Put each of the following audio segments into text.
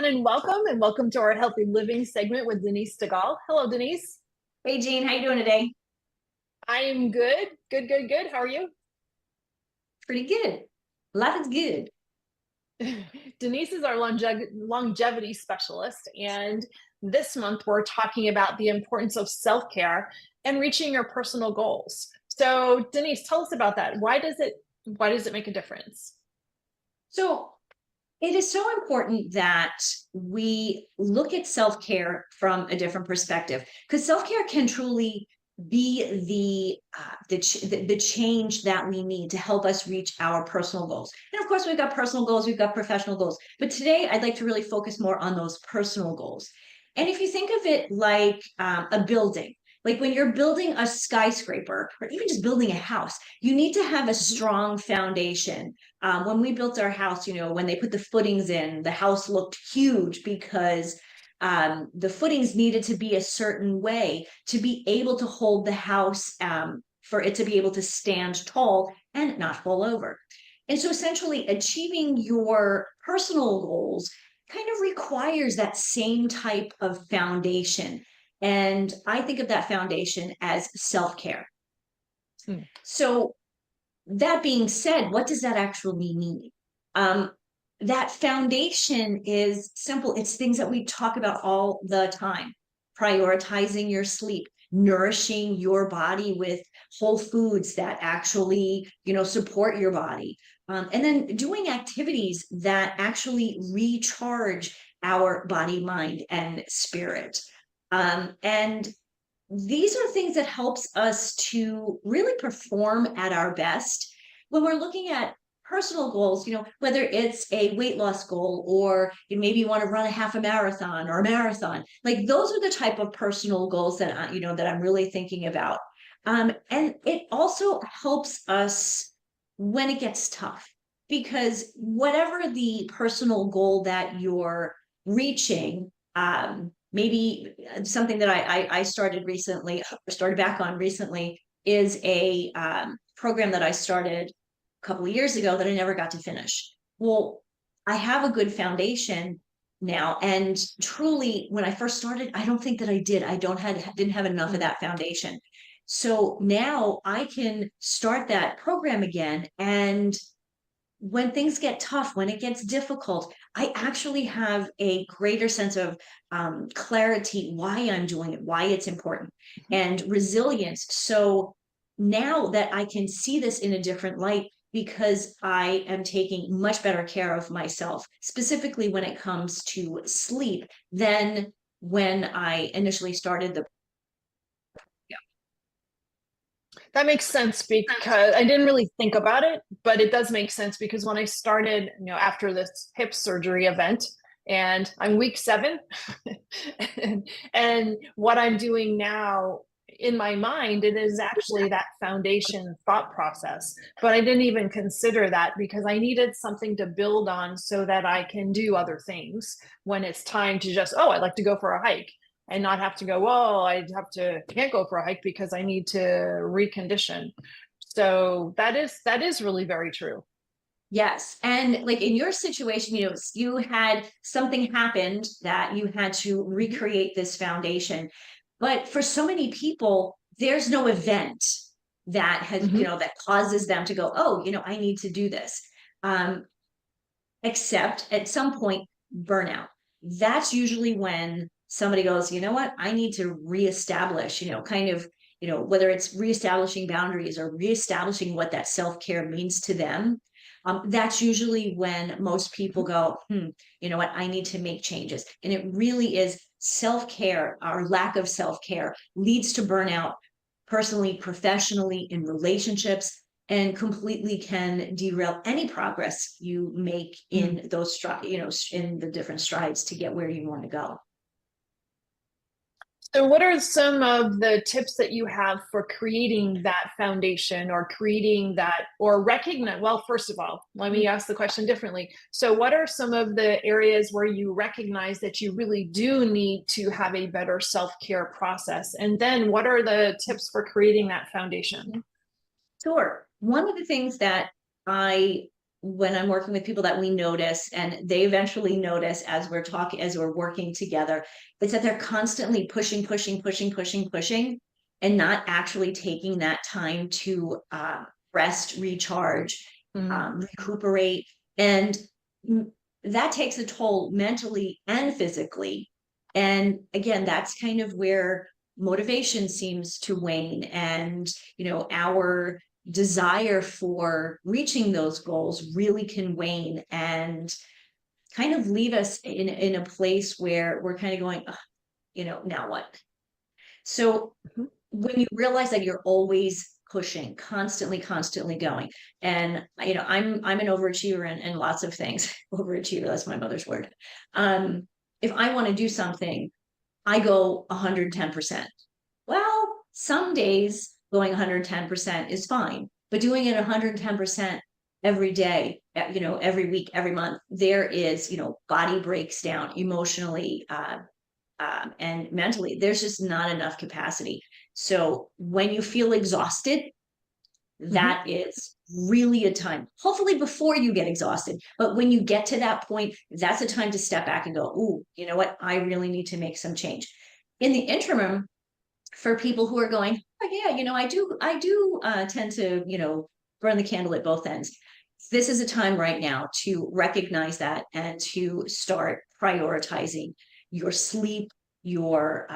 and welcome to our healthy living segment with Denise Stegall. Hello, Denise. Hey, Jean, how you doing today? I am good. Good. How are you? Pretty good. Life is good. Denise is our longevity specialist, and this month we're talking about the importance of self-care and reaching your personal goals. So, Denise, tell us about that. Why does it make a difference? So it is so important that we look at self-care from a different perspective, because self-care can truly be the change that we need to help us reach our personal goals. And of course, we've got personal goals, we've got professional goals, but today I'd like to really focus more on those personal goals. And if you think of it like a building, like when you're building a skyscraper or even just building a house, you need to have a strong foundation. When we built our house, when they put the footings in, the house looked huge because the footings needed to be a certain way to be able to hold the house, for it to be able to stand tall and not fall over. And so essentially achieving your personal goals kind of requires that same type of foundation. And I think of that foundation as self-care. Hmm. So that being said, what does that actually mean? Um, that foundation is simple. It's things that we talk about all the time: prioritizing your sleep, nourishing your body with whole foods that actually, support your body. And then doing activities that actually recharge our body, mind, and spirit. And these are things that helps us to really perform at our best when we're looking at personal goals, whether it's a weight loss goal or maybe you want to run a half a marathon or a marathon. Like those are the type of personal goals that that I'm really thinking about. And it also helps us when it gets tough, because whatever the personal goal that you're reaching, maybe something that I started recently, or started back on recently, is a program that I started a couple of years ago that I never got to finish. Well, I have a good foundation now, and truly, when I first started, I don't think that I did. Didn't have enough of that foundation. So now I can start that program again, and when things get tough, when it gets difficult, I actually have a greater sense of clarity why I'm doing it, why it's important, and resilience. So now that I can see this in a different light, because I am taking much better care of myself, specifically when it comes to sleep, than when I initially started the. That makes sense because I didn't really think about it, but it does make sense because when I started, after this hip surgery event, and I'm week 7, and what I'm doing now in my mind, it is actually that foundation thought process. But I didn't even consider that because I needed something to build on so that I can do other things when it's time to just, oh, I'd like to go for a hike and not have to go, well, can't go for a hike because I need to recondition. So that is really very true. Yes. And like in your situation, you had something happened that you had to recreate this foundation. But for so many people, there's no event that has, Mhm. that causes them to go, oh, I need to do this. Um, Except at some point, burnout. That's usually when somebody goes, you know what, I need to reestablish, kind of, whether it's reestablishing boundaries or reestablishing what that self-care means to them. That's usually when most people go, you know what, I need to make changes. And it really is self-care, our lack of self-care leads to burnout, personally, professionally, in relationships, and completely can derail any progress you make Mm. in those in the different strides to get where you want to go. So, what are some of the tips that you have for creating that foundation or creating that or recognize? Well, first of all, let me ask the question differently. So, what are some of the areas where you recognize that you really do need to have a better self-care process? And then, what are the tips for creating that foundation? Sure. One of the things that I when I'm working with people that we notice, and they eventually notice as we're talking, as we're working together, it's that they're constantly pushing, pushing, pushing, pushing, pushing, and not actually taking that time to rest, recharge, recuperate. And that takes a toll mentally and physically. And again, that's kind of where motivation seems to wane, and our desire for reaching those goals really can wane and kind of leave us in a place where we're kind of going, now what? So when you realize that you're always pushing, constantly going, and I'm an overachiever in lots of things. Overachiever, that's my mother's word. If I want to do something, I go 110%. Well, some days going 110% is fine, but doing it 110% every day, every week, every month, there is, body breaks down emotionally, and mentally. There's just not enough capacity. So when you feel exhausted, that is really a time, hopefully before you get exhausted, but when you get to that point, that's a time to step back and go, ooh, you know what? I really need to make some change. In the interim, for people who are going, oh yeah, I do tend to, burn the candle at both ends. This is a time right now to recognize that and to start prioritizing your sleep, your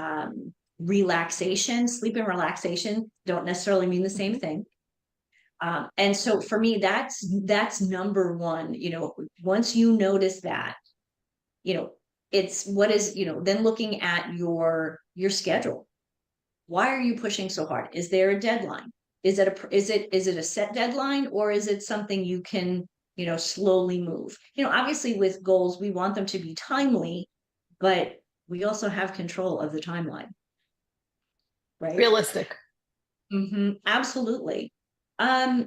relaxation. Sleep and relaxation don't necessarily mean the same thing. And so for me, that's number one. Once you notice that, it's what is, then looking at your schedule. Why are you pushing so hard? Is there a deadline? Is it a set deadline, or is it something you can, slowly move? Obviously with goals, we want them to be timely, but we also have control of the timeline, right? Realistic. Absolutely. I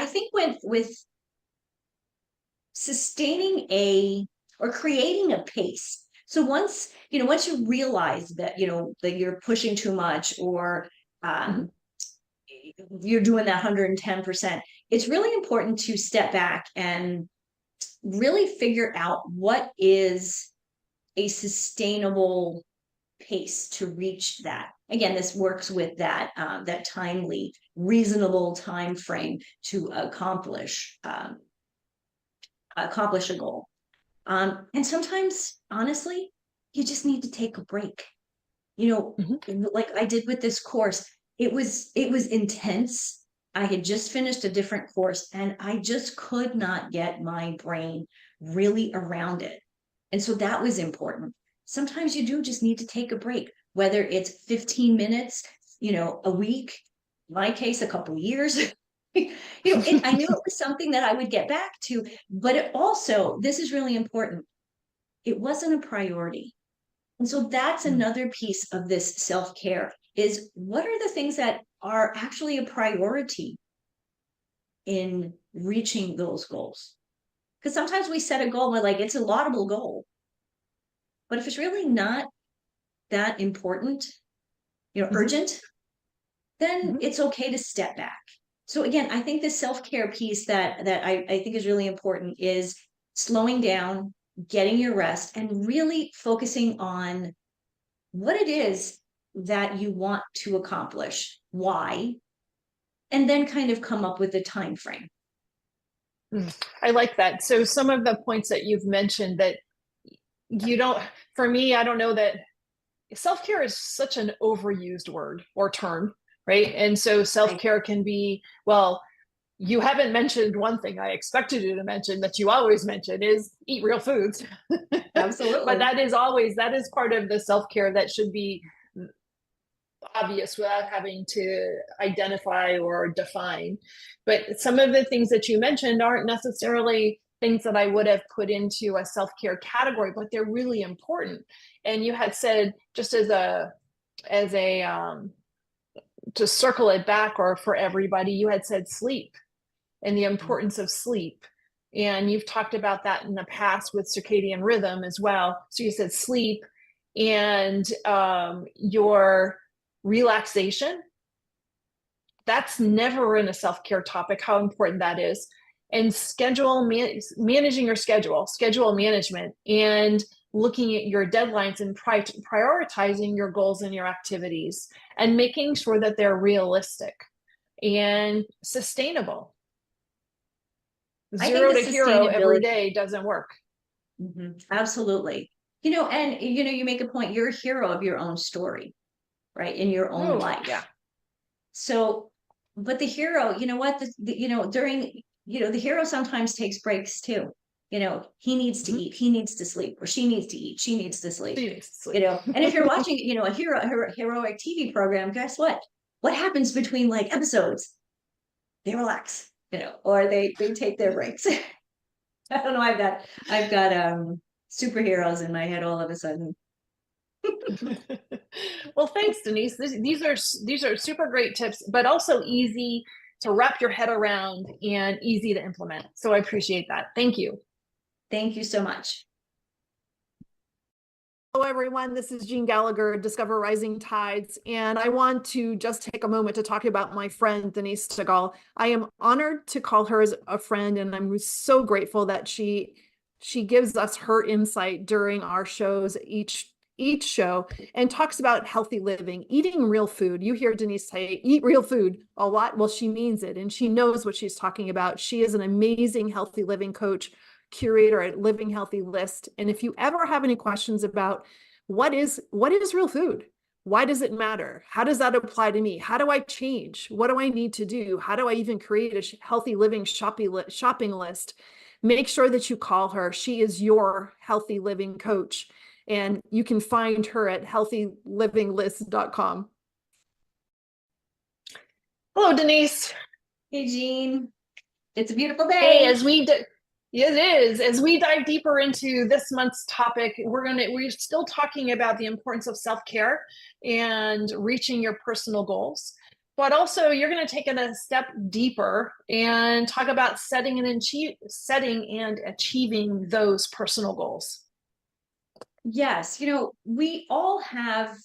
think with sustaining or creating a pace. So once you realize that, that you're pushing too much, or you're doing that 110%, it's really important to step back and really figure out what is a sustainable pace to reach that. Again, this works with that timely, reasonable time frame to accomplish a goal. And sometimes, honestly, you just need to take a break. Like I did with this course, it was intense. I had just finished a different course, and I just could not get my brain really around it. And so that was important. Sometimes you do just need to take a break, whether it's 15 minutes, a week, in my case, a couple of years. I knew it was something that I would get back to, but it also, this is really important, it wasn't a priority. And so that's another piece of this self-care, is what are the things that are actually a priority in reaching those goals? Because sometimes we set a goal, we're like, it's a laudable goal. But if it's really not that important, urgent, then it's okay to step back. So again, I think the self-care piece that I think is really important is slowing down, getting your rest, and really focusing on what it is that you want to accomplish, why, and then kind of come up with a time frame. I like that. So some of the points that you've mentioned that for me, I don't know that self-care is such an overused word or term, right? And so self-care can be, well, you haven't mentioned one thing I expected you to mention that you always mention is eat real foods. Absolutely. But that is part of the self-care that should be obvious without having to identify or define. But some of the things that you mentioned aren't necessarily things that I would have put into a self-care category, but they're really important. And you had said, just as a to circle it back, or for everybody, you had said sleep and the importance of sleep. And you've talked about that in the past with circadian rhythm as well. So you said sleep and your relaxation. That's never in a self-care topic, how important that is. and managing your schedule management, and looking at your deadlines and prioritizing your goals and your activities, and making sure that they're realistic and sustainable. Zero to hero every day doesn't work. Absolutely. And you make a point, you're a hero of your own story, right? In your own life. Yeah. So, but the hero, you know what, the hero sometimes takes breaks too. He needs to eat, he needs to sleep, or she needs to eat, she needs to sleep. And if you're watching, a heroic TV program, guess what? What happens between like episodes? They relax, or they take their breaks. I don't know. I've got superheroes in my head all of a sudden. Well, thanks, Denise. These are super great tips, but also easy to wrap your head around and easy to implement. So I appreciate that. Thank you. Thank you so much. Hello, everyone. This is Jean Gallagher, Discover Rising Tides, and I want to just take a moment to talk about my friend, Denise Stegall. I am honored to call her as a friend, and I'm so grateful that she gives us her insight during our shows, each show, and talks about healthy living, eating real food. You hear Denise say, eat real food a lot. Well, she means it, and she knows what she's talking about. She is an amazing healthy living coach, curator at Living Healthy List. And if you ever have any questions about what is real food, why does it matter, how does that apply to me, how do I change, what do I need to do, how do I even create a healthy living shopping list, make sure that you call her. She is your healthy living coach, and you can find her at healthylivinglist.com. Hello, Denise. Hey, Jean. It's a beautiful day. Hey, it is. As we dive deeper into this month's topic, we're still talking about the importance of self-care and reaching your personal goals. But also, you're going to take it a step deeper and talk about setting and achieving those personal goals. Yes, we all have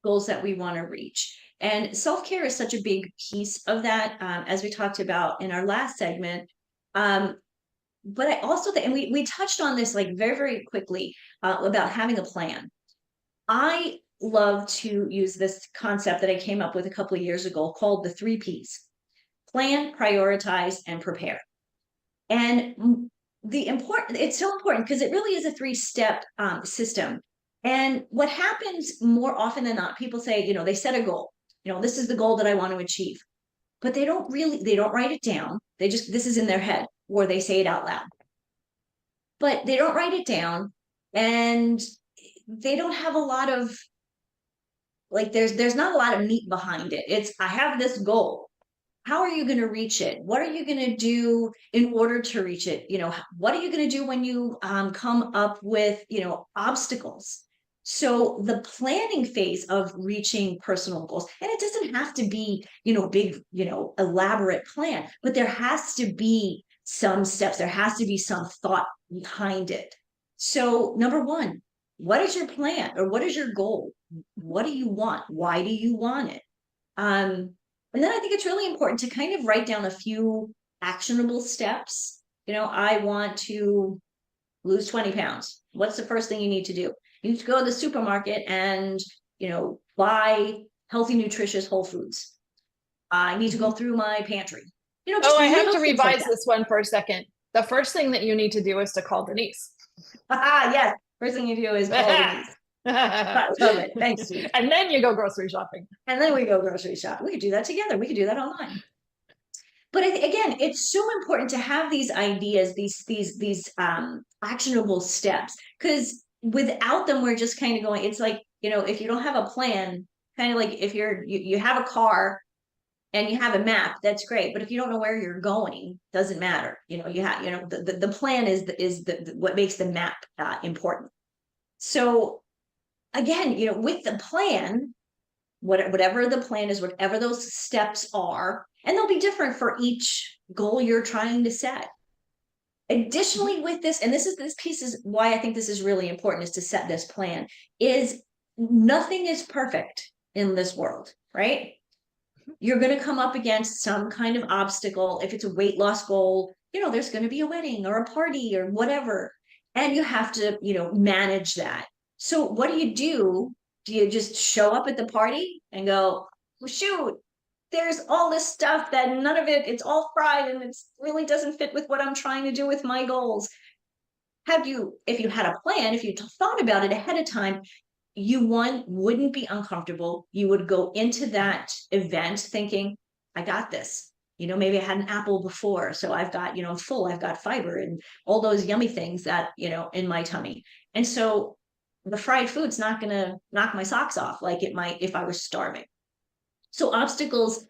goals that we want to reach. And self-care is such a big piece of that, as we talked about in our last segment. But I also think, and we touched on this like very, very quickly, about having a plan. I love to use this concept that I came up with a couple of years ago called the 3 Ps: plan, prioritize, and prepare. And it's so important because it really is a 3-step system. And what happens more often than not, people say, they set a goal, this is the goal that I want to achieve, but they don't write it down. This is in their head, or they say it out loud, but they don't write it down, and they don't have a lot of, like, there's not a lot of meat behind it. It's, I have this goal. How are you going to reach it? What are you going to do in order to reach it? What are you going to do when you come up with, obstacles? So the planning phase of reaching personal goals, and it doesn't have to be, big, elaborate plan, but there has to be some steps. There has to be some thought behind it. So number 1, what is your plan, or what is your goal? What do you want? Why do you want it? And then I think it's really important to kind of write down a few actionable steps. I want to lose 20 pounds. What's the first thing you need to do? You need to go to the supermarket and, buy healthy, nutritious whole foods. I need to go through my pantry. I have to revise this one for a second. The first thing that you need to do is to call Denise. Yes. First thing you do is call Denise. I love it. Thanks, Steve. And then you go grocery shopping. And then we go grocery shopping. We could do that together. We could do that online. But again, it's so important to have these ideas, these actionable steps, because without them, we're just kind of going. It's like, if you don't have a plan, kind of like if you have a car and you have a map, that's great. But if you don't know where you're going, doesn't matter. The plan is what makes the map important. So again, with the plan, whatever the plan is, whatever those steps are, and they'll be different for each goal you're trying to set. Additionally, with this, and this piece is why I think this is really important, is to set this plan, is nothing is perfect in this world, right? You're going to come up against some kind of obstacle. If it's a weight loss goal, there's going to be a wedding or a party or whatever, and you have to, manage that. So what do you do? Do you just show up at the party and go, well, shoot, there's all this stuff that none of it, it's all fried and it really doesn't fit with what I'm trying to do with my goals? If you had a plan, if you thought about it ahead of time, you wouldn't be uncomfortable. You would go into that event thinking, I got this. Maybe I had an apple before, so I've got, I've got fiber and all those yummy things that, in my tummy. And so the fried food's not going to knock my socks off like it might if I was starving. So obstacles,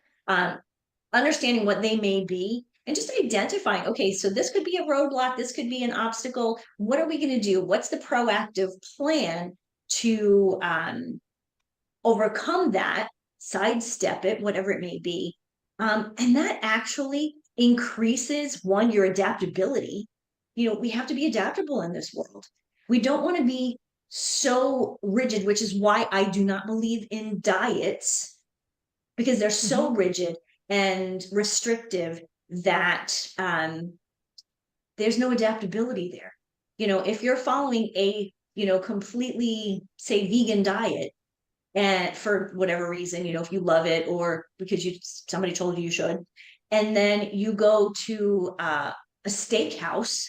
understanding what they may be, and just identifying, okay, so this could be a roadblock, this could be an obstacle. What are we going to do? What's the proactive plan to overcome that, sidestep it, whatever it may be? And that actually increases, one, your adaptability. We have to be adaptable in this world. We don't want to be so rigid, which is why I do not believe in diets, because they're so rigid and restrictive that there's no adaptability there. If you're following a, completely, say, vegan diet, and for whatever reason, if you love it or because somebody told you should, and then you go to a steakhouse,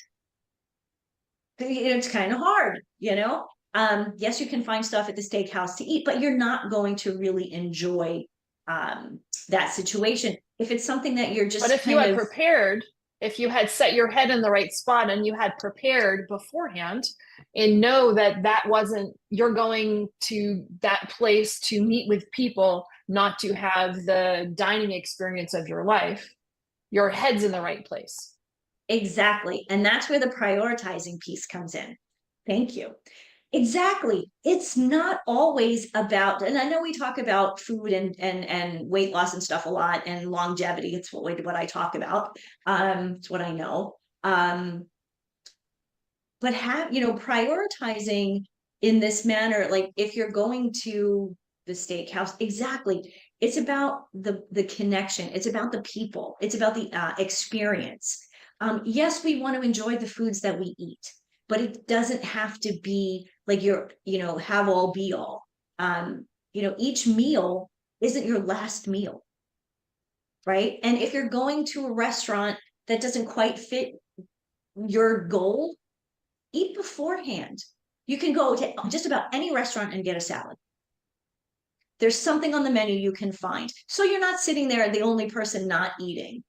it's kind of hard, yes, you can find stuff at the steakhouse to eat, but you're not going to really enjoy that situation. If it's something that you're just but if you had prepared, if you had set your head in the right spot and you had prepared beforehand and know that wasn't, you're going to that place to meet with people, not to have the dining experience of your life, your head's in the right place. Exactly. And that's where the prioritizing piece comes in. Thank you. Exactly. It's not always about, and I know we talk about food and weight loss and stuff a lot, and longevity. It's what I talk about. It's what I know. But prioritizing in this manner, like if you're going to the steakhouse, exactly. It's about the connection. It's about the people. It's about the experience. Yes, we want to enjoy the foods that we eat, but it doesn't have to be like your, have all be all. Each meal isn't your last meal, right? And if you're going to a restaurant that doesn't quite fit your goal, eat beforehand. You can go to just about any restaurant and get a salad. There's something on the menu you can find. So you're not sitting there the only person not eating,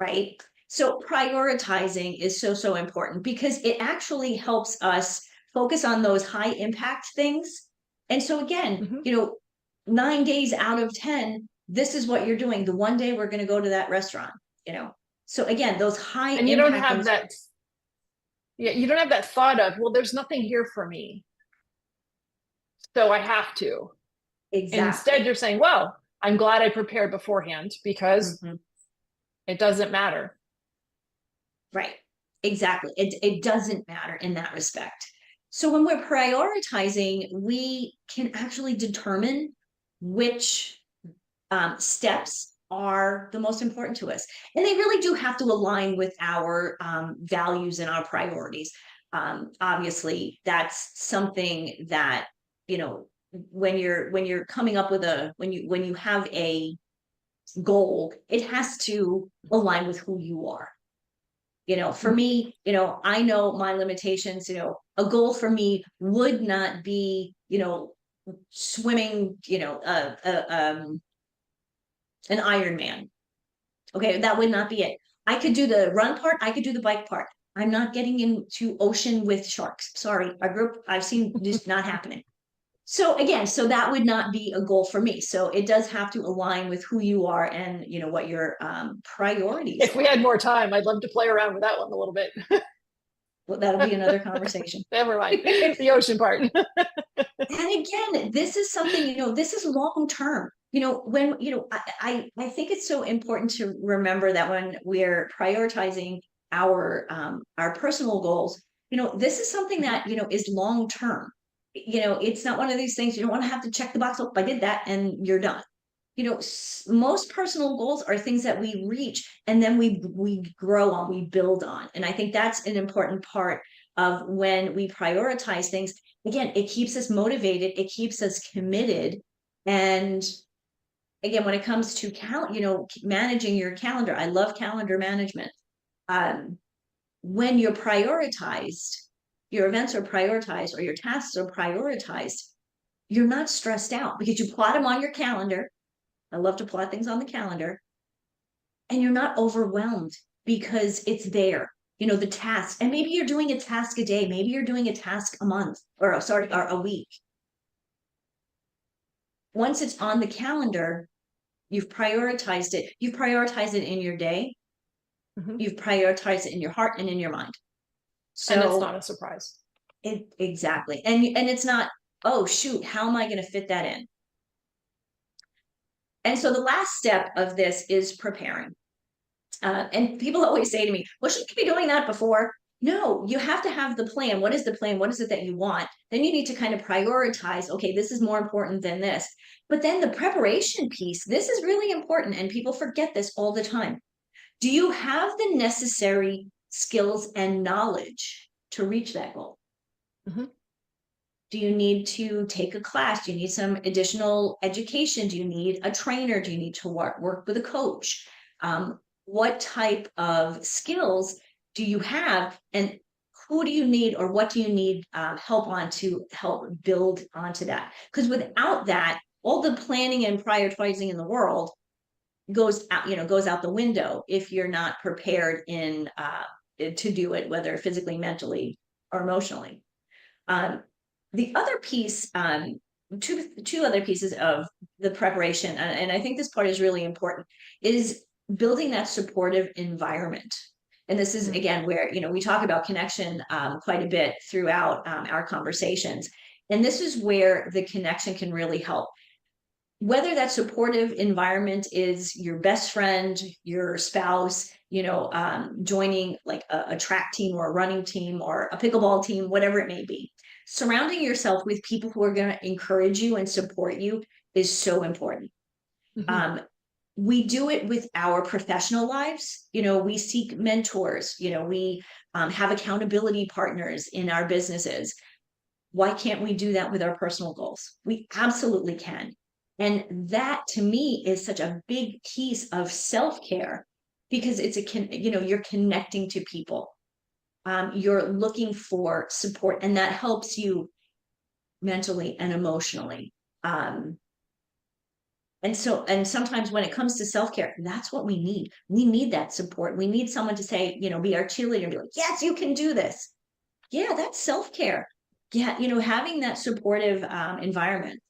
right? So prioritizing is so important because it actually helps us focus on those high impact things. And so again, 9 days out of 10, this is what you're doing. The one day we're going to go to that restaurant, So again, those high and you don't have that. Yeah, you don't have that thought of, well, there's nothing here for me, so I have to. Exactly. Instead, you're saying, well, I'm glad I prepared beforehand because it doesn't matter. Right. Exactly. It doesn't matter in that respect. So when we're prioritizing, we can actually determine which steps are the most important to us. And they really do have to align with our values and our priorities. Obviously, that's something that, when you're coming up with when you have a goal, it has to align with who you are. For me, I know my limitations. A goal for me would not be, swimming, an Ironman. Okay, that would not be it. I could do the run part. I could do the bike part. I'm not getting into ocean with sharks. Sorry, I've seen this not happening. So again, that would not be a goal for me. So it does have to align with who you are and what your priorities If we had more time, I'd love to play around with that one a little bit. Well, that'll be another conversation. Never mind. The ocean part. And again, this is something, this is long term. When, I think it's so important to remember that when we're prioritizing our personal goals, this is something that, is long term. It's not one of these things you don't want to have to check the box. Oh, I did that and you're done. most personal goals are things that we reach and then we grow on, we build on. And I think that's an important part of when we prioritize things. Again, it keeps us motivated, it keeps us committed. And again, when it comes to managing your calendar, I love calendar management. When you're prioritized, your events are prioritized or your tasks are prioritized, you're not stressed out because you plot them on your calendar. I love to plot things on the calendar. And you're not overwhelmed because it's there. The task, and maybe you're doing a task a day, maybe you're doing a task a month, or a week. Once it's on the calendar, you've prioritized it. You've prioritized it in your day. You've prioritized it in your heart and in your mind. So and it's not a surprise. Exactly. And it's not, oh shoot, how am I going to fit that in? And so the last step of this is preparing. And people always say to me, well, shouldn't you be doing that before? No, you have to have the plan. What is the plan? What is it that you want? Then you need to kind of prioritize, okay, this is more important than this. But then the preparation piece, this is really important. And people forget this all the time. Do you have the necessary skills and knowledge to reach that goal? Do you need to take a class? Do you need some additional education? Do you need a trainer? Do you need to work with a coach? What type of skills do you have, and who do you need, or what do you need help on to help build onto that? Because without that, all the planning and prioritizing in the world goes out the window if you're not prepared to do it, whether physically, mentally, or emotionally. The other piece, two other pieces of the preparation, and I think this part is really important, is building that supportive environment. And this is, again, where, we talk about connection quite a bit throughout our conversations. And this is where the connection can really help. Whether that supportive environment is your best friend, your spouse, joining like a track team or a running team or a pickleball team, whatever it may be. Surrounding yourself with people who are going to encourage you and support you is so important. We do it with our professional lives. We seek mentors, we have accountability partners in our businesses. Why can't we do that with our personal goals? We absolutely can. And that to me is such a big piece of self-care, because you're connecting to people. You're looking for support, and that helps you mentally and emotionally. And sometimes when it comes to self-care, that's what we need. We need that support. We need someone to say, be our cheerleader and be like, yes, you can do this. Yeah, that's self-care. Yeah, having that supportive environment.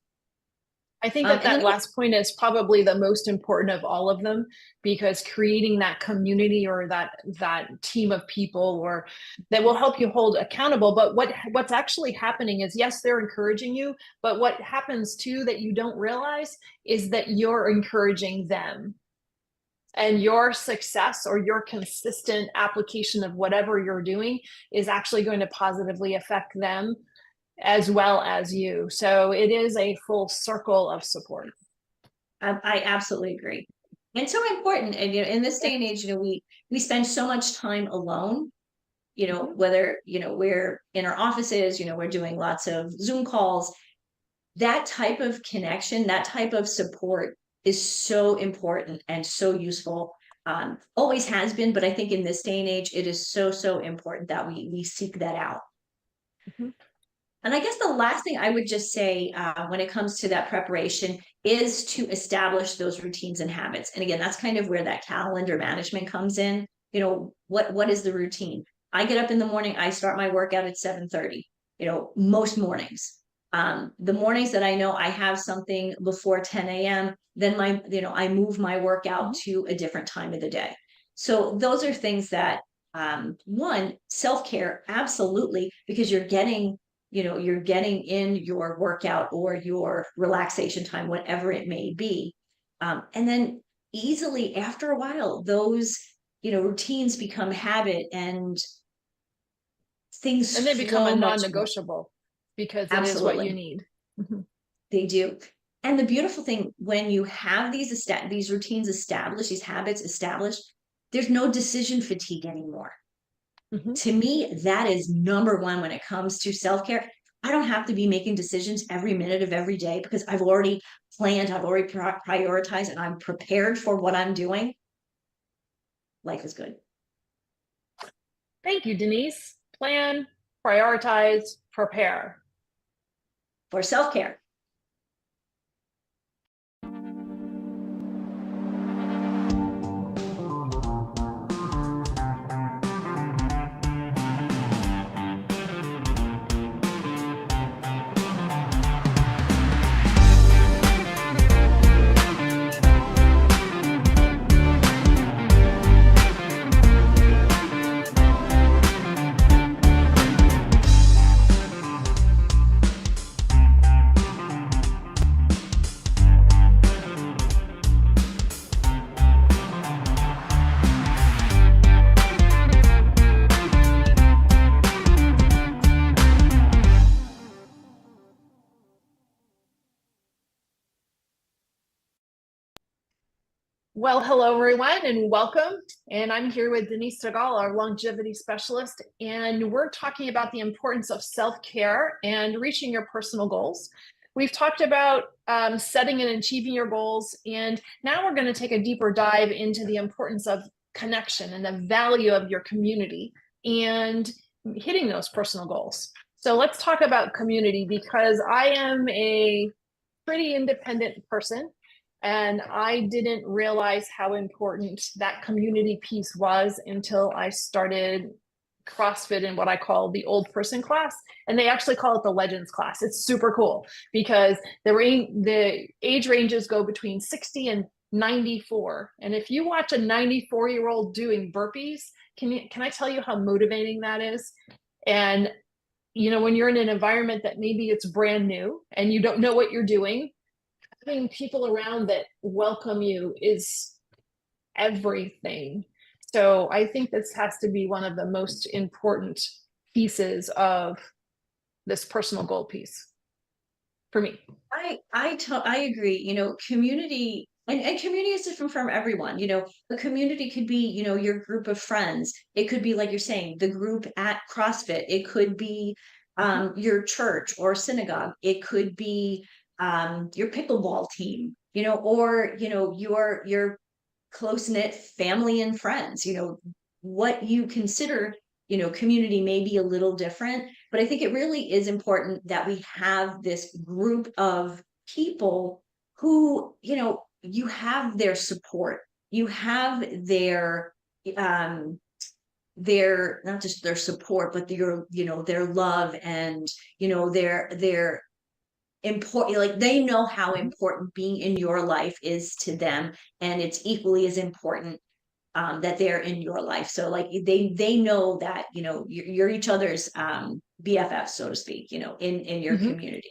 I think that last point is probably the most important of all of them, because creating that community or that team of people or that will help you hold accountable. But what's actually happening is, yes, they're encouraging you, but what happens too that you don't realize is that you're encouraging them. And your success or your consistent application of whatever you're doing is actually going to positively affect them as well as you. So it is a full circle of support. I absolutely agree. And so important. And in this day and age, we spend so much time alone, whether, we're in our offices, we're doing lots of Zoom calls. That type of connection, that type of support is so important and so useful. Always has been, but I think in this day and age, it is so, so important that we seek that out. And I guess the last thing I would just say when it comes to that preparation is to establish those routines and habits. And again, that's kind of where that calendar management comes in. What is the routine? I get up in the morning, I start my workout at 7:30, most mornings. The mornings that I know I have something before 10 a.m., then I move my workout to a different time of the day. So those are things that, one, self-care, absolutely, because you're getting in your workout or your relaxation time, whatever it may be. And then easily after a while, those, routines become habit and things. And they become a non-negotiable because it is what you need. They do. And the beautiful thing, when you have these routines established, these habits established, there's no decision fatigue anymore. To me, that is number one when it comes to self-care. I don't have to be making decisions every minute of every day because I've already planned, I've already prioritized, and I'm prepared for what I'm doing. Life is good. Thank you, Denise. Plan, prioritize, prepare. For self-care. Well, hello everyone and welcome. And I'm here with Denise Stegall, our longevity specialist, and we're talking about the importance of self-care and reaching your personal goals. We've talked about setting and achieving your goals, and now we're going to take a deeper dive into the importance of connection and the value of your community and hitting those personal goals. So let's talk about community, because I am a pretty independent person. And I didn't realize how important that community piece was until I started CrossFit in what I call the old person class. And they actually call it the Legends class. It's super cool because the age ranges go between 60 and 94. And if you watch a 94-year-old doing burpees, can I tell you how motivating that is? And when you're in an environment that maybe it's brand new and you don't know what you're doing, having people around that welcome you is everything. So I think this has to be one of the most important pieces of this personal goal piece for me. I agree. Community and community is different from everyone. A community could be, your group of friends. It could be, like you're saying, the group at CrossFit. It could be your church or synagogue. It could be your pickleball team, or your close-knit family and friends. What you consider community may be a little different, but I think it really is important that we have this group of people who you have their support, you have their not just their support, but their love, and their important, like they know how important being in your life is to them, and it's equally as important that they're in your life. So like they know that you're each other's BFF, so to speak, in your community,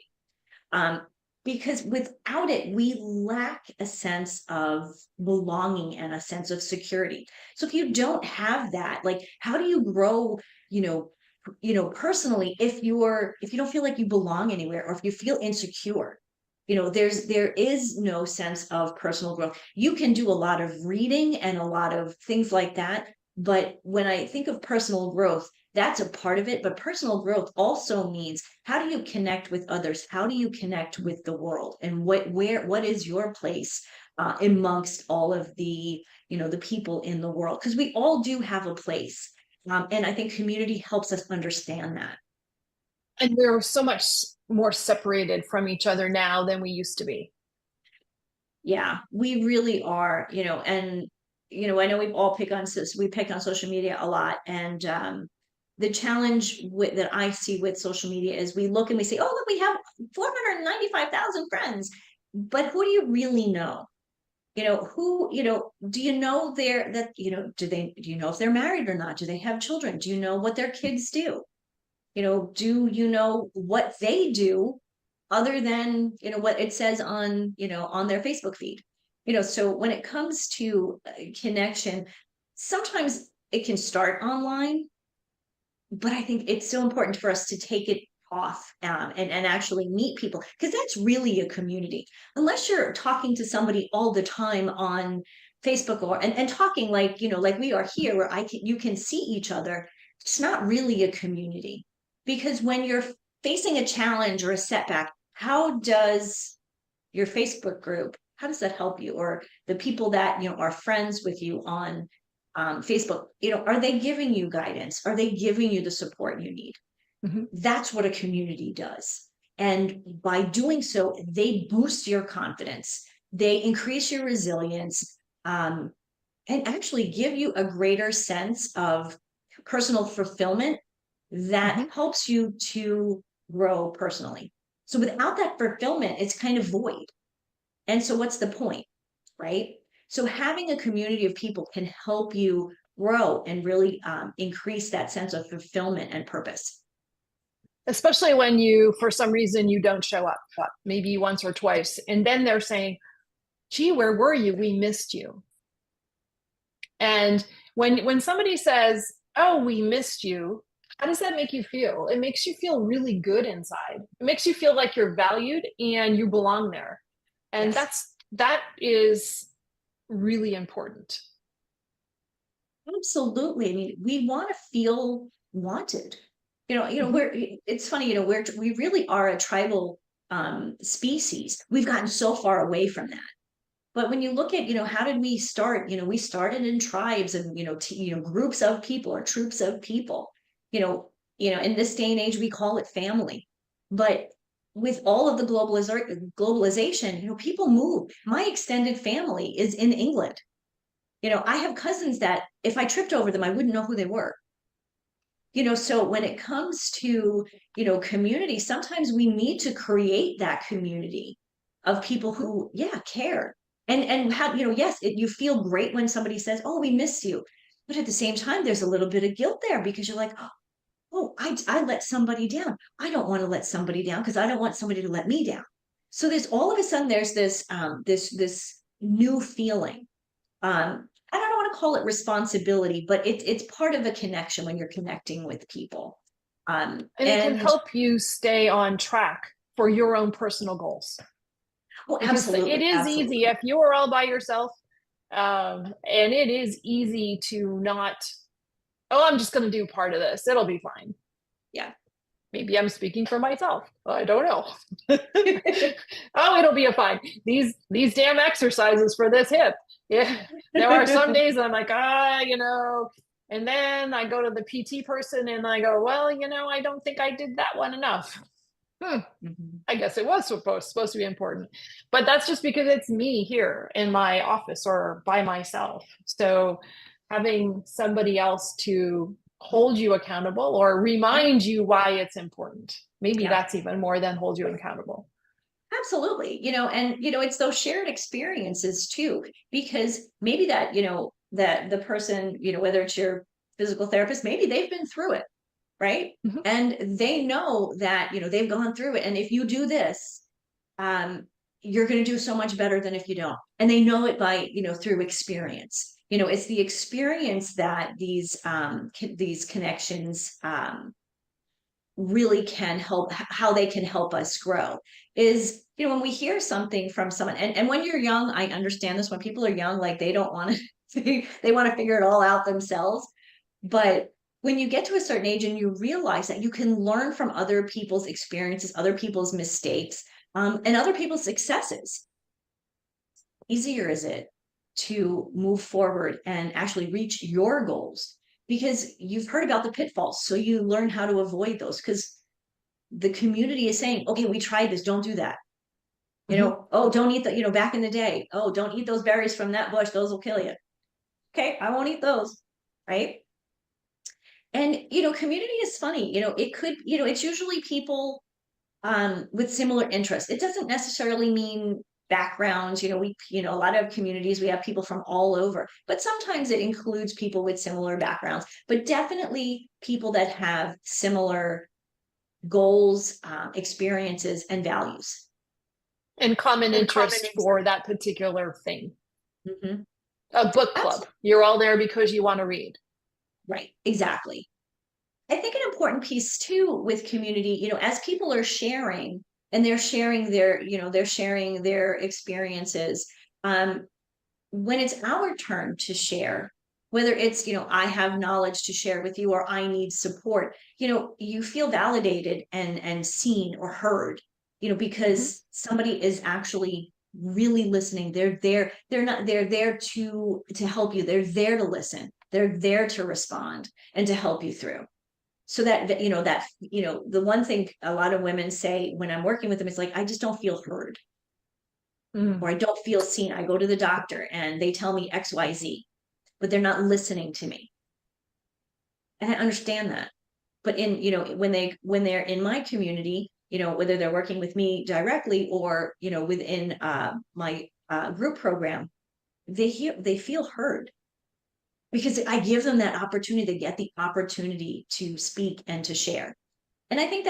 because without it we lack a sense of belonging and a sense of security. So if you don't have that, like how do you grow personally, if you don't feel like you belong anywhere, or if you feel insecure, there is no sense of personal growth. You can do a lot of reading and a lot of things like that, but when I think of personal growth, that's a part of it. But personal growth also means, how do you connect with others? How do you connect with the world? And what is your place amongst all of the the people in the world? Because we all do have a place. And I think community helps us understand that. And we're so much more separated from each other now than we used to be. Yeah, we really are, and I know we pick on social media a lot, and the challenge that I see with social media is we look and we say, oh, look, we have 495,000 friends, but who do you really know? Who, do you know do you know if they're married or not? Do they have children? Do you know what their kids do? Do you know what they do other than, what it says on, on their Facebook feed? So when it comes to connection, sometimes it can start online, but I think it's so important for us to take it off and actually meet people, because that's really a community. Unless you're talking to somebody all the time on Facebook or and talking like, like we are here, where you can see each other, it's not really a community. Because when you're facing a challenge or a setback, how does your Facebook group, how does that help you? Or the people that, are friends with you on Facebook, are they giving you guidance? Are they giving you the support you need? Mhm. That's what a community does. And by doing so, they boost your confidence, they increase your resilience, and actually give you a greater sense of personal fulfillment that Mhm. helps you to grow personally. So without that fulfillment, it's kind of void. And so what's the point, right? So having a community of people can help you grow and really increase that sense of fulfillment and purpose. Especially when you, for some reason, you don't show up, maybe once or twice, and then they're saying, gee, where were you? We missed you. And when somebody says, oh, we missed you, how does that make you feel? It makes you feel really good inside. It makes you feel like you're valued and you belong there. And Yes, that is really important. absolutely. I mean, we want to feel wanted. Mhm. It's funny, we really are a tribal species. We've gotten so far away from that. But when you look at, how did we start? We started in tribes and, groups of people or troops of people. In this day and age, we call it family. But with all of the globalization, people move. My extended family is in England. I have cousins that if I tripped over them, I wouldn't know who they were. So when it comes to, community, sometimes we need to create that community of people who, yeah, care. And have, yes, you feel great when somebody says, oh, we miss you. But at the same time, there's a little bit of guilt there because you're like, oh, I let somebody down. I don't want to let somebody down because I don't want somebody to let me down. So there's all of a sudden there's this new feeling. I don't want to call it responsibility, but it's part of a connection when you're connecting with people. And it can And help you stay on track for your own personal goals. oh, Because it absolutely, is easy absolutely. if you are all by yourself, and it is easy to not, oh, I'm just going to do part of this, it'll be fine. Yeah. Maybe I'm speaking for myself, I don't know. Oh, it'll be a fine, these damn exercises for this hip, yeah. There are some days I'm like, and then I go to the PT person and I go, well, I don't think I did that one enough. Mhm. I guess it was supposed to be important, but that's just because it's me here in my office or by myself. So having somebody else to hold you accountable or remind you why it's important, maybe Yeah, that's even more than hold you accountable. absolutely. And it's those shared experiences too, because maybe that, that the person, whether it's your physical therapist, maybe they've been through it, right? Mhm. And they know that, they've gone through it. And if you do this, um, you're going to do so much better than if you don't. And they know it by, through experience. It's the experience that these connections really can help, how they can help us grow is, when we hear something from someone, and when you're young, I understand this. When people are young, like they don't want to, they want to figure it all out themselves. But when you get to a certain age and you realize that you can learn from other people's experiences, other people's mistakes, and other people's successes, easier is it to move forward and actually reach your goals because you've heard about the pitfalls. So you learn how to avoid those because the community is saying, okay, we tried this, don't do that. Mhm. Oh, don't eat the, back in the day, oh, don't eat those berries from that bush, those will kill you. Okay, I won't eat those, right? And community is funny. It could, it's usually people with similar interests. It doesn't necessarily mean backgrounds. A lot of communities, we have people from all over, but sometimes it includes people with similar backgrounds, but definitely people that have similar goals, experiences, and values. And common And common interest for that particular thing. hmm A book club. Absolutely. You're all there because you want to read. Right. Exactly. I think an important piece too with community, as people are sharing and they're sharing their experiences, when it's our turn to share, whether it's, I have knowledge to share with you or I need support, you feel validated and seen or heard, because somebody is actually really listening. They're there to help you. They're there to listen. They're there to respond and to help you through. So the one thing a lot of women say when I'm working with them is like, I just don't feel heard, or I don't feel seen. I go to the doctor and they tell me XYZ, but they're not listening to me. And I understand that. But when they're in my community, whether they're working with me directly or, within my group program, they feel heard, because I give them that opportunity. They get the opportunity to speak and to share. And I think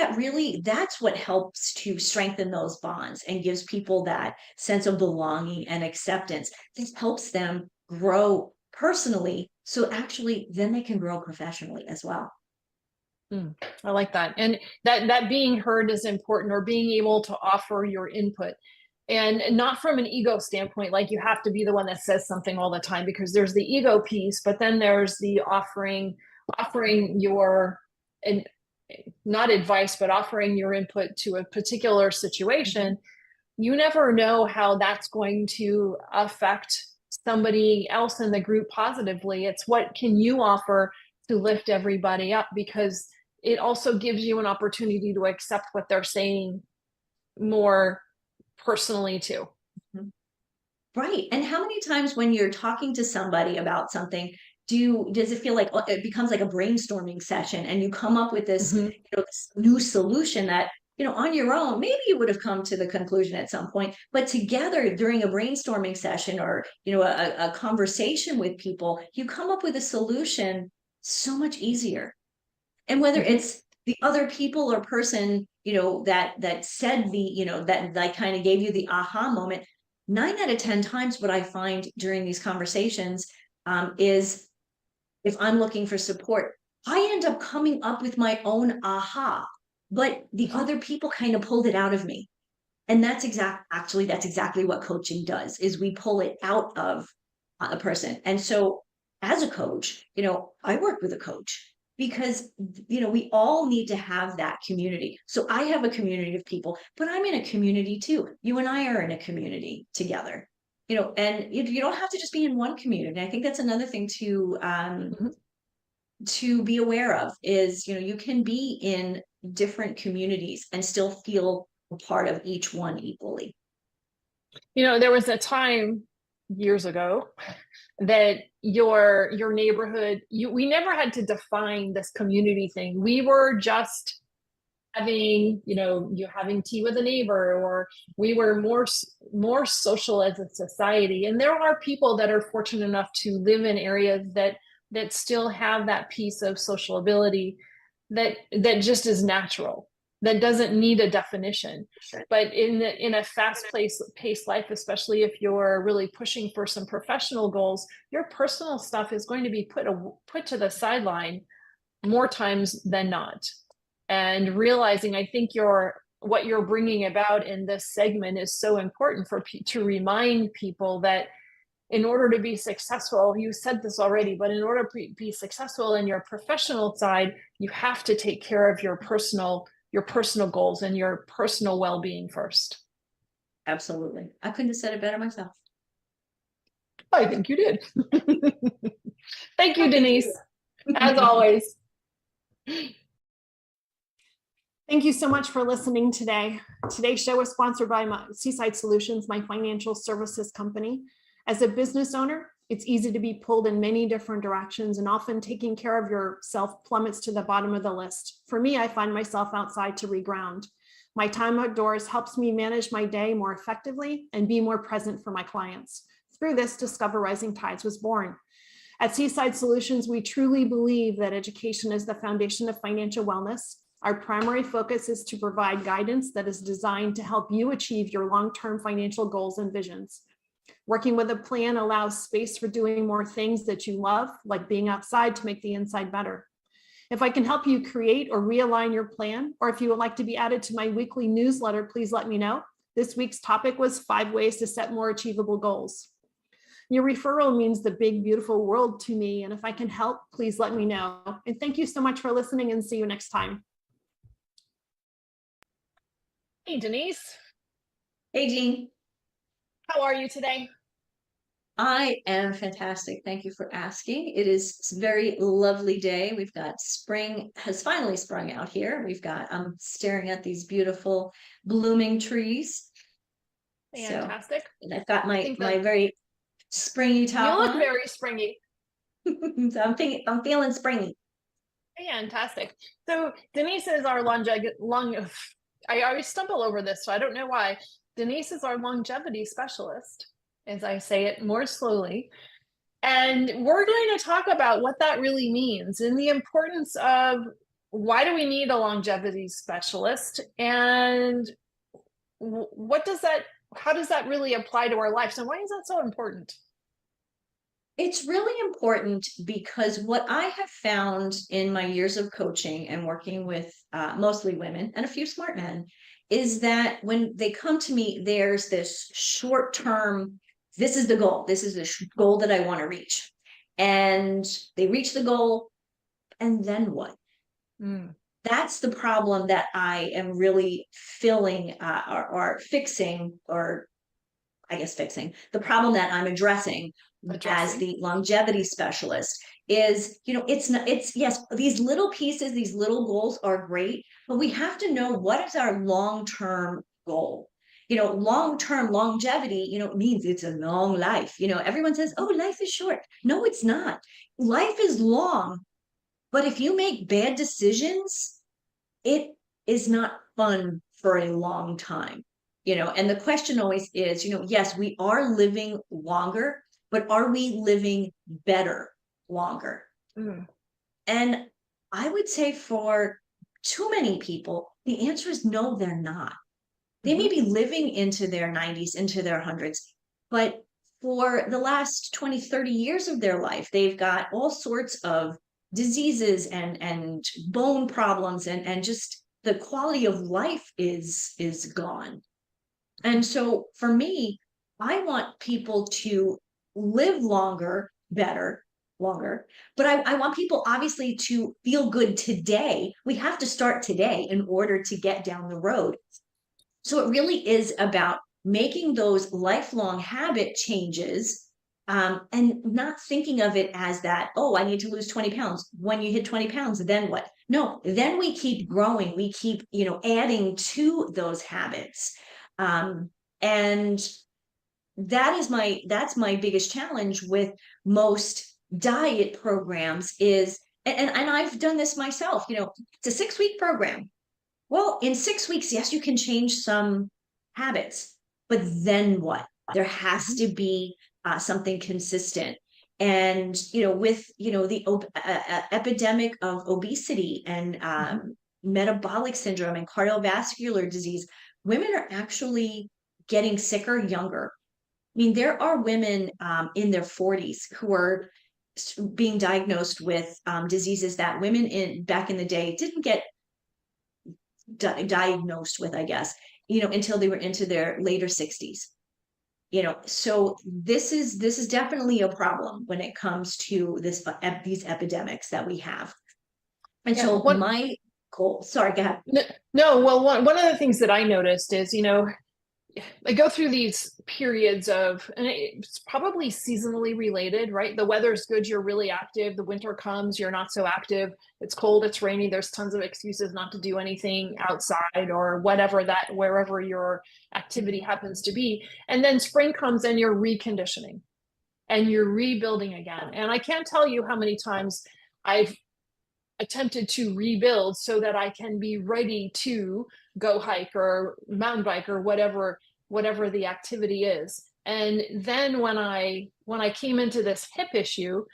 that's what helps to strengthen those bonds and gives people that sense of belonging and acceptance. This helps them grow personally. So actually, then they can grow professionally as well. I like that. And that being heard is important, or being able to offer your input. And not from an ego standpoint, like you have to be the one that says something all the time, because there's the ego piece, but then there's the offering your, and not advice, but offering your input to a particular situation. You never know how that's going to affect somebody else in the group positively. It's what can you offer to lift everybody up, because it also gives you an opportunity to accept what they're saying more personally too. Right. And how many times when you're talking to somebody about something, does it feel like it becomes like a brainstorming session and you come up with this, this new solution that, on your own, maybe you would have come to the conclusion at some point, but together during a brainstorming session or, a conversation with people, you come up with a solution so much easier. And whether it's the other people or person, that said that kind of gave you the aha moment, 9 out of 10 times what I find during these conversations is if I'm looking for support, I end up coming up with my own aha, but the other people kind of pulled it out of me. And that's exactly what coaching does, is we pull it out of a person. And so as a coach, I work with a coach because, we all need to have that community. So I have a community of people, but I'm in a community too. You and I are in a community together, and you don't have to just be in one community. I think that's another thing to be aware of is, you can be in different communities and still feel a part of each one equally. There was a time years ago that your neighborhood, we never had to define this community thing. We were just having, you having tea with a neighbor, or we were more social as a society. And there are people that are fortunate enough to live in areas that still have that piece of social ability that just is natural, that doesn't need a definition. But in a paced life, especially if you're really pushing for some professional goals, your personal stuff is going to be put to the sideline more times than not. And realizing, I think what you're bringing about in this segment is so important to remind people that in order to be successful, you said this already, but in order to be successful in your professional side, you have to take care of your personal goals and your personal well-being first. Absolutely. I couldn't have said it better myself. I think you did. Thank you, Denise, as always. Thank you so much for listening today. Today's show is sponsored by Seaside Solutions, my financial services company. As a business owner, it's easy to be pulled in many different directions, and often taking care of yourself plummets to the bottom of the list. For me, I find myself outside to reground. My time outdoors helps me manage my day more effectively and be more present for my clients. Through this, Discover Rising Tides was born. At Seaside Solutions, we truly believe that education is the foundation of financial wellness. Our primary focus is to provide guidance that is designed to help you achieve your long-term financial goals and visions. Working with a plan allows space for doing more things that you love, like being outside to make the inside better. If I can help you create or realign your plan, or if you would like to be added to my weekly newsletter, please let me know. This week's topic was 5 ways to set more achievable goals. Your referral means the big, beautiful world to me. And if I can help, please let me know. And thank you so much for listening, and see you next time. Hey, Denise. Hey, Jean. How are you today? I am fantastic. Thank you for asking. It is a very lovely day. We've got spring has finally sprung out here. I'm staring at these beautiful blooming trees. Fantastic. So, and I've got my that very springy top you look on. very springy. So I'm feeling springy. Fantastic. So Denise is our I always stumble over this, so I don't know why. Denise is our longevity specialist, as I say it more slowly. And we're going to talk about what that really means and the importance of why do we need a longevity specialist, and how does that really apply to our lives, and why is that so important? It's really important because what I have found in my years of coaching and working with mostly women and a few smart men is that when they come to me, there's this short term, this is the goal. This is the goal that I want to reach. And they reach the goal, and then what? That's the problem that I am really filling or fixing, or I guess fixing the problem that I'm addressing as the longevity specialist is, yes, these little pieces, these little goals are great, but we have to know what is our long-term goal. Long-term longevity, means it's a long life. Everyone says, oh, life is short. No, it's not. Life is long, but if you make bad decisions, it is not fun for a long time. And the question always is, yes, we are living longer, but are we living better longer? And I would say for too many people, the answer is no, they're not. They may be living into their 90s, into their hundreds, but for the last 20, 30 years of their life, they've got all sorts of diseases and bone problems, and just the quality of life is gone. And so for me, I want people to live longer, better, longer, but I want people obviously to feel good today. We have to start today in order to get down the road. So it really is about making those lifelong habit changes, and not thinking of it as that, oh, I need to lose 20 pounds. When you hit 20 pounds, then what? No, then we keep growing. We keep, adding to those habits. And that's my biggest challenge with most diet programs is, and I've done this myself, it's a 6-week program. Well, in 6 weeks, yes, you can change some habits, but then what? There has to be something consistent. And, with, the epidemic of obesity and metabolic syndrome and cardiovascular disease, women are actually getting sicker younger. I mean, there are women in their 40s who are being diagnosed with diseases that women back in the day didn't get diagnosed with, I guess, until they were into their later 60s. So this is definitely a problem when it comes to these epidemics that we have. And so my goal, sorry, go ahead. No, well, one of the things that I noticed is, I go through these periods of, and it's probably seasonally related, right? The weather's good, you're really active. The winter comes, you're not so active. It's cold, it's rainy. There's tons of excuses not to do anything outside or wherever your activity happens to be. And then spring comes and you're reconditioning and you're rebuilding again. And I can't tell you how many times I've attempted to rebuild so that I can be ready to go hike or mountain bike or whatever the activity is. And then when I came into this hip issue,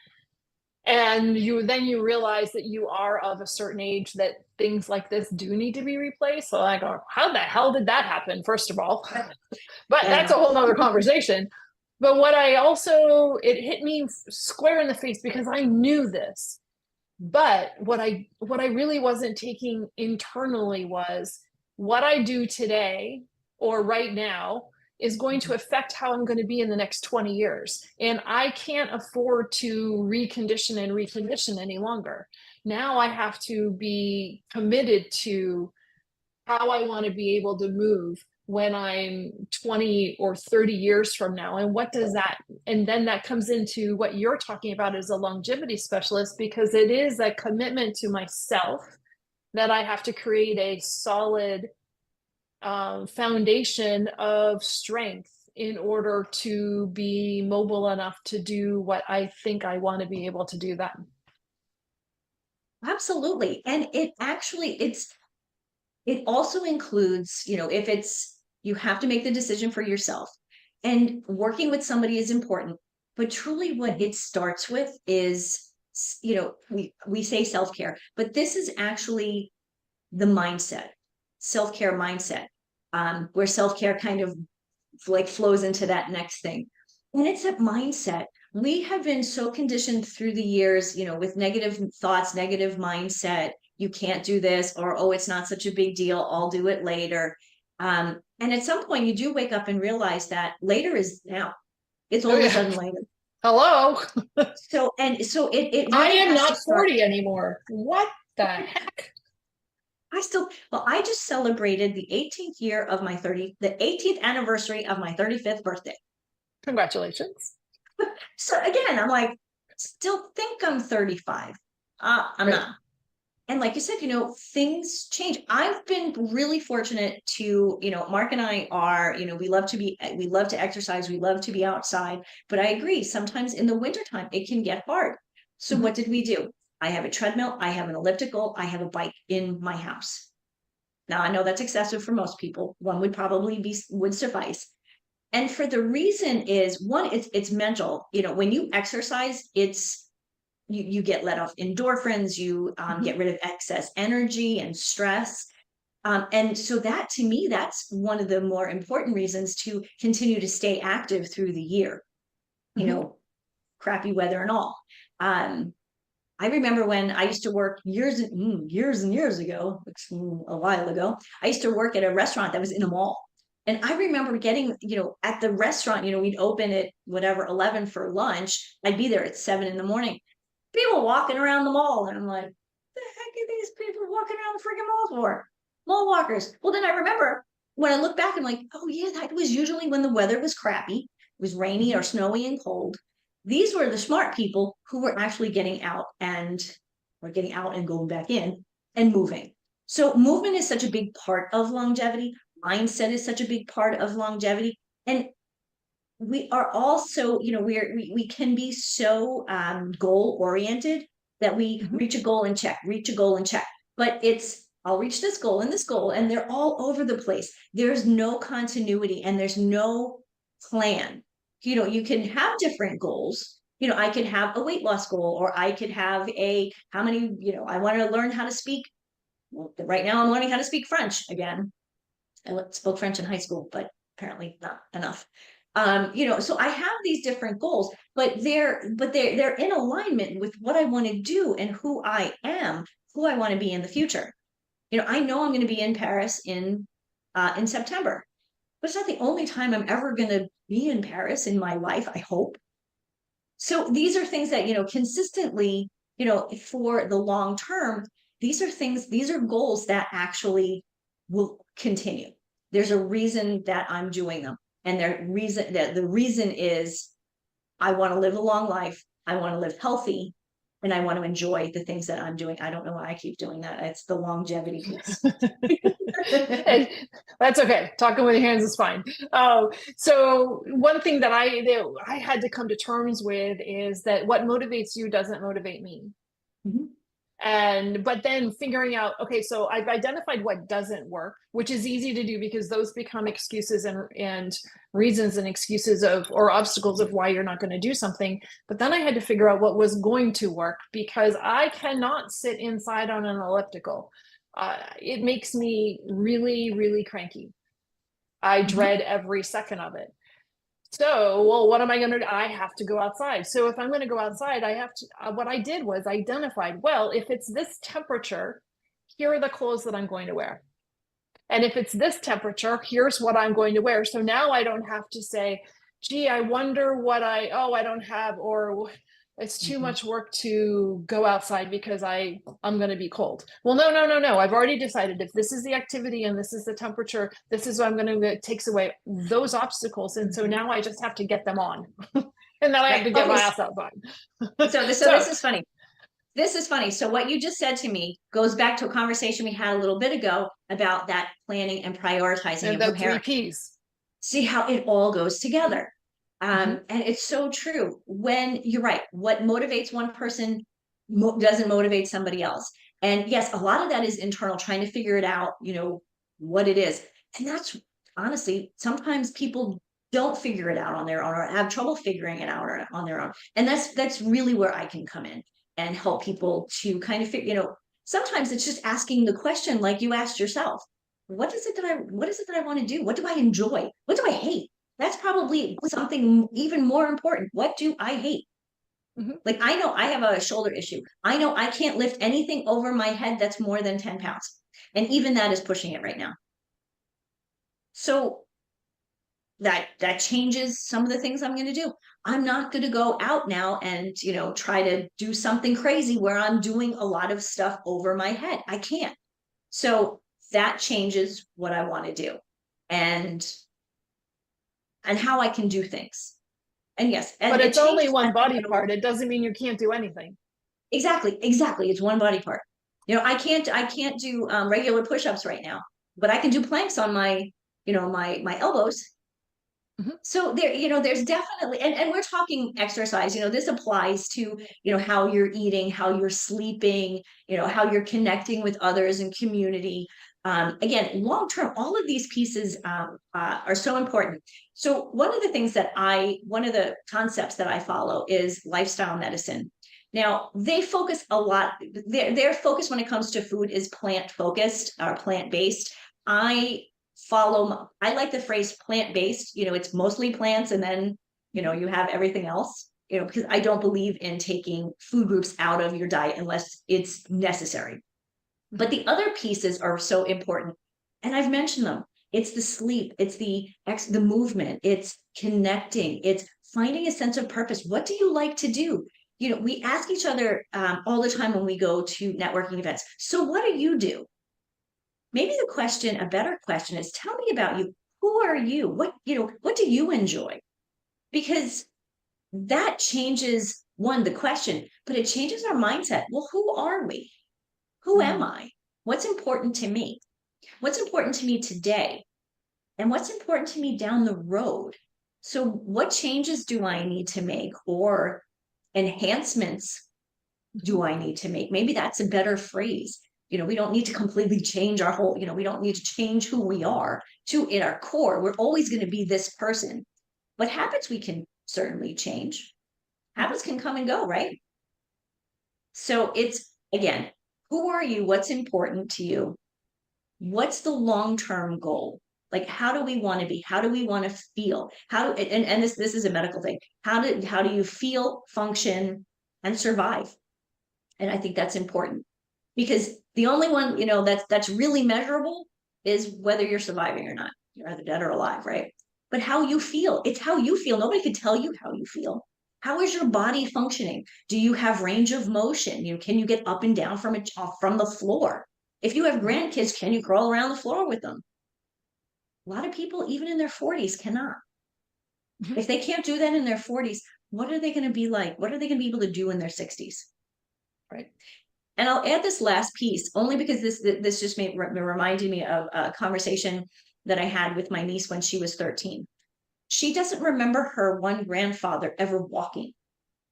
and you realize that you are of a certain age that things like this do need to be replaced. So I go, how the hell did that happen, first of all? But that's a whole nother conversation. But it hit me square in the face because I knew this. But what I really wasn't taking internally was what I do today or right now is going to affect how I'm going to be in the next 20 years. And I can't afford to recondition any longer. Now I have to be committed to how I want to be able to move when I'm 20 or 30 years from now. And what does that, and then that comes into what you're talking about as a longevity specialist, because it is a commitment to myself that I have to create a solid foundation of strength in order to be mobile enough to do what I think I want to be able to do then. Absolutely. And it actually, it also includes, if it's, you have to make the decision for yourself, and working with somebody is important, but truly what it starts with is, we say self-care, but this is actually the mindset, self-care mindset, where self-care kind of like flows into that next thing. And it's that mindset. We have been so conditioned through the years, with negative thoughts, negative mindset. You can't do this, or, oh, it's not such a big deal. I'll do it later. And at some point, you do wake up and realize that later is now. It's all Oh, of a yeah. sudden later. Hello. So it I really am has to not start. 40 anymore. What the heck? I just celebrated the 18th anniversary of my 35th birthday. Congratulations. So again, I'm like, still think I'm 35. I'm Right. not. And like you said, things change. I've been really fortunate to, Mark and I are, we love to exercise, we love to be outside. But I agree, sometimes in the wintertime, it can get hard. So Mhm. what did we do? I have a treadmill, I have an elliptical, I have a bike in my house. Now I know that's excessive for most people. One would suffice. And for the reason is, one, it's mental. When you exercise, you get let off endorphins, you get rid of excess energy and stress. And so that, to me, that's one of the more important reasons to continue to stay active through the year, Mhm. crappy weather and all. Um, I remember when I used to work years and years ago, a while ago, I used to work at a restaurant that was in a mall. And I remember getting, at the restaurant, we'd open at whatever, 11 for lunch. I'd be there at 7 in the morning. People walking around the mall. And I'm like, the heck are these people walking around the freaking mall for? Mall walkers. Well, then I remember when I look back, I'm like, oh yeah, that was usually when the weather was crappy. It was rainy or Mhm. snowy and cold. These were the smart people who were actually getting out and going back in and moving. So movement is such a big part of longevity. Mindset is such a big part of longevity. And we are also, we can be so goal oriented that we Mhm. reach a goal and check. But I'll reach this goal and this goal, and they're all over the place. There's no continuity and there's no plan. You can have different goals. I could have a weight loss goal, or I could have how many, I want to learn how to speak. Well, right now I'm learning how to speak French again. I spoke French in high school, but apparently not enough. So I have these different goals, but they're in alignment with what I want to do and who I am, who I want to be in the future. I know I'm going to be in Paris in September, but it's not the only time I'm ever going to be in Paris in my life, I hope. So these are things that, consistently, for the long term, these are goals that actually will continue. There's a reason that I'm doing them. And the reason is I want to live a long life. I want to live healthy, and I want to enjoy the things that I'm doing. I don't know why I keep doing that. It's the longevity piece. And that's okay. Talking with your hands is fine. So one thing that I had to come to terms with is that what motivates you doesn't motivate me. Mhm. But then figuring out, okay, so I've identified what doesn't work, which is easy to do because those become excuses and reasons and excuses or obstacles of why you're not going to do something. But then I had to figure out what was going to work, because I cannot sit inside on an elliptical. It makes me really, really cranky. I Mhm. dread every second of it. So, well, what am I going to do? I have to go outside. So if I'm going to go outside, I have to, what I did was identified, well, if it's this temperature, here are the clothes that I'm going to wear. And if it's this temperature, here's what I'm going to wear. So now I don't have to say, gee, I wonder what I don't have, or it's too Mhm. much work to go outside because I'm going to be cold. Well, no, no, no, no. I've already decided if this is the activity and this is the temperature, this is what I'm going to, it takes away those obstacles. And so Mhm. now I just have to get them on. And then I have Right. to get Okay. my ass outside. So So, this is funny. This is funny. So what you just said to me goes back to a conversation we had a little bit ago about that planning and prioritizing and and the three preparing. P's. See how it all goes together. Mm-hmm. And it's so true. When you're right, what motivates one person doesn't motivate somebody else. And yes, a lot of that is internal, trying to figure it out, what it is. And that's honestly, sometimes people don't figure it out on their own or have trouble figuring it out on their own. And that's really where I can come in and help people to kind of figure, sometimes it's just asking the question like you asked yourself. What is it that I want to do? What do I enjoy? What do I hate? That's probably something even more important. What do I hate? Mm-hmm. Like I know I have a shoulder issue. I know I can't lift anything over my head that's more than 10 pounds. And even that is pushing it right now. So that changes some of the things I'm going to do. I'm not going to go out now and, try to do something crazy where I'm doing a lot of stuff over my head. I can't. So that changes what I want to do and how I can do things. And yes, and But it it's only changes one as I body go. part. It doesn't mean you can't do anything. Exactly. It's one body part. I can't do regular push-ups right now, but I can do planks on my elbows. Mm-hmm. So there, there's definitely, and we're talking exercise, this applies to, how you're eating, how you're sleeping, how you're connecting with others and community. Again, long term, all of these pieces are so important. So one of the concepts that I follow is lifestyle medicine. Now, they focus a lot, their focus when it comes to food is plant focused or plant based. I I like the phrase plant-based, it's mostly plants and then, you have everything else, because I don't believe in taking food groups out of your diet unless it's necessary. But Mm-hmm. the other pieces are so important. And I've mentioned them. It's the sleep, it's the movement, it's connecting, it's finding a sense of purpose. What do you like to do? We ask each other all the time when we go to networking events. So what do you do? Maybe a better question is tell me about you. Who are you? What do you enjoy? Because that changes the question, but it changes our mindset. Well, who are we? Who am Mm-hmm. I? What's important to me? What's important to me today? And what's important to me down the road? So, what changes do I need to make or enhancements do I need to make? Maybe that's a better phrase. We don't need to completely change our whole, we don't need to change who we are to in our core. We're always going to be this person. But habits we can certainly change. Mm-hmm. Habits can come and go, right? So it's again, who are you? What's important to you? What's the long-term goal? Like, how do we want to be? How do we want to feel? And this is a medical thing. How do you feel, function, and survive? And I think that's important because the only one, that's really measurable is whether you're surviving or not. You're either dead or alive, right? But how you feel, it's how you feel. Nobody can tell you how you feel. How is your body functioning? Do you have range of motion? Can you get up and down from the floor? If you have grandkids, can you crawl around the floor with them? A lot of people, even in their 40s, cannot. Mm-hmm. If they can't do that in their 40s, what are they going to be like? What are they going to be able to do in their 60s? Right. And I'll add this last piece only because this just reminded me of a conversation that I had with my niece when she was 13. She doesn't remember her one grandfather ever walking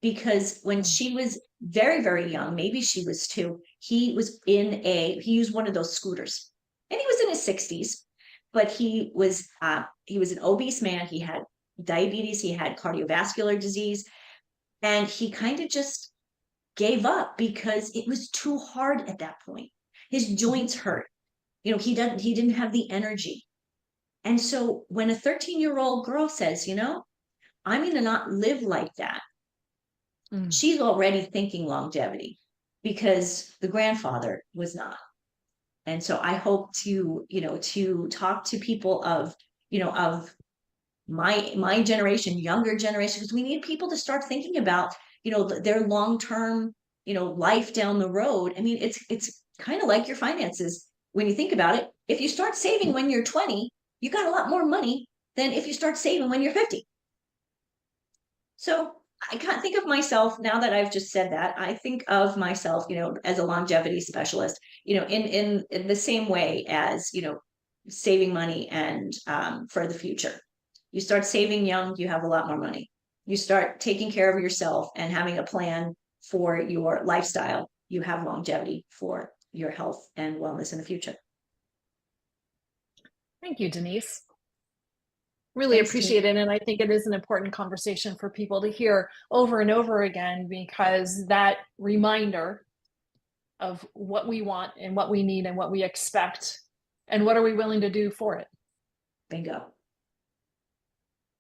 because when she was very, very young, maybe she was 2, he used one of those scooters and he was in his 60s, but he was an obese man. He had diabetes, he had cardiovascular disease, and he kind of just gave up because it was too hard at that point. His joints hurt. He didn't have the energy. And so when a 13-year-old girl says, I'm going to not live like that. Mm. She's already thinking longevity because the grandfather was not. And so I hope to, to talk to people of, of my generation, younger generation, because we need people to start thinking about, their long-term, life down the road. I mean, it's kind of like your finances. When you think about it, if you start saving when you're 20, you got a lot more money than if you start saving when you're 50. So I can't think of myself now that I've just said that. I think of myself, as a longevity specialist, in the same way as, saving money and for the future. You start saving young, you have a lot more money. You start taking care of yourself and having a plan for your lifestyle, you have longevity for your health and wellness in the future. Thank you, Denise. Really Thanks, appreciate Tina. it. And I think it is an important conversation for people to hear over and over again, because that reminder of what we want and what we need and what we expect and what are we willing to do for it. Bingo.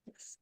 Yes.